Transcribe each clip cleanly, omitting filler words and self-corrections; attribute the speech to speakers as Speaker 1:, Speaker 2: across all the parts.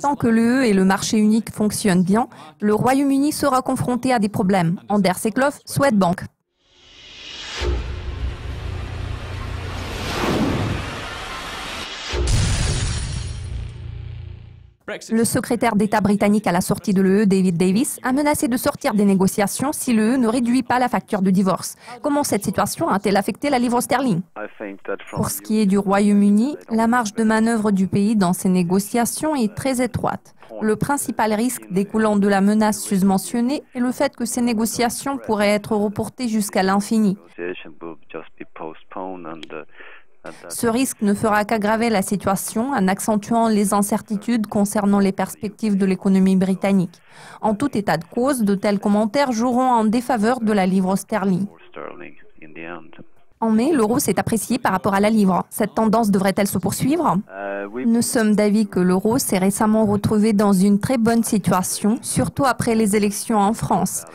Speaker 1: Tant que l'UE et le marché unique fonctionnent bien, le Royaume-Uni sera confronté à des problèmes. Anders Eklof, Swedbank. Le secrétaire d'État britannique à la sortie de l'UE, David Davis, a menacé de sortir des négociations si l'UE ne réduit pas la facture de divorce. Comment cette situation a-t-elle affecté la livre sterling? Pour ce qui est du Royaume-Uni, la marge de manœuvre du pays dans ces négociations est très étroite. Le principal risque découlant de la menace susmentionnée est le fait que ces négociations pourraient être reportées jusqu'à l'infini. Ce risque ne fera qu'aggraver la situation en accentuant les incertitudes concernant les perspectives de l'économie britannique. En tout état de cause, de tels commentaires joueront en défaveur de la livre sterling. En mai, l'euro s'est apprécié par rapport à la livre. Cette tendance devrait-elle se poursuivre? Nous sommes d'avis que l'euro s'est récemment retrouvé dans une très bonne situation, surtout après les élections en France.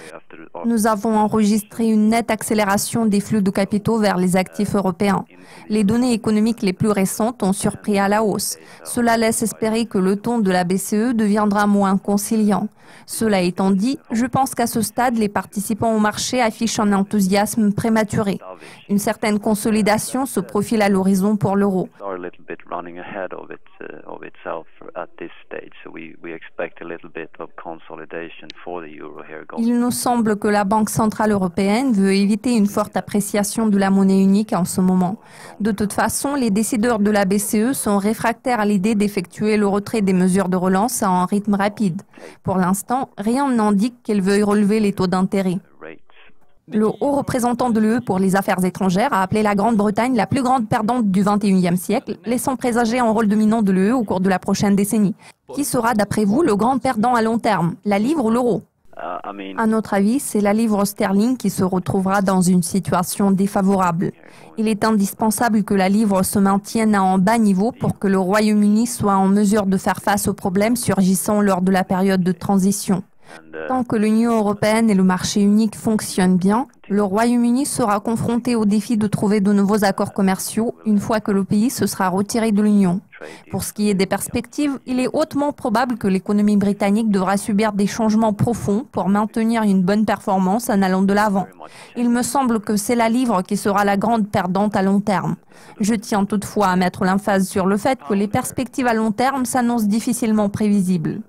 Speaker 1: Nous avons enregistré une nette accélération des flux de capitaux vers les actifs européens. Les données économiques les plus récentes ont surpris à la hausse. Cela laisse espérer que le ton de la BCE deviendra moins conciliant. Cela étant dit, je pense qu'à ce stade, les participants au marché affichent un enthousiasme prématuré. Une certaine consolidation se profile à l'horizon pour l'euro. Il nous semble que la Banque centrale européenne veut éviter une forte appréciation de la monnaie unique en ce moment. De toute façon, les décideurs de la BCE sont réfractaires à l'idée d'effectuer le retrait des mesures de relance à un rythme rapide. Pour l'instant, rien n'indique qu'elle veuille relever les taux d'intérêt. Le haut représentant de l'UE pour les affaires étrangères a appelé la Grande-Bretagne la plus grande perdante du XXIe siècle, laissant présager un rôle dominant de l'UE au cours de la prochaine décennie. Qui sera, d'après vous, le grand perdant à long terme, la livre ou l'euro? À notre avis, c'est la livre sterling qui se retrouvera dans une situation défavorable. Il est indispensable que la livre se maintienne à un bas niveau pour que le Royaume-Uni soit en mesure de faire face aux problèmes surgissant lors de la période de transition. Tant que l'Union européenne et le marché unique fonctionnent bien, le Royaume-Uni sera confronté au défi de trouver de nouveaux accords commerciaux une fois que le pays se sera retiré de l'Union. Pour ce qui est des perspectives, il est hautement probable que l'économie britannique devra subir des changements profonds pour maintenir une bonne performance en allant de l'avant. Il me semble que c'est la livre qui sera la grande perdante à long terme. Je tiens toutefois à mettre l'emphase sur le fait que les perspectives à long terme s'annoncent difficilement prévisibles.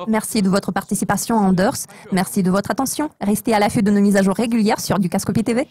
Speaker 1: Merci de votre participation, Anders. Merci de votre attention. Restez à l'affût de nos mises à jour régulières sur Dukascopy TV.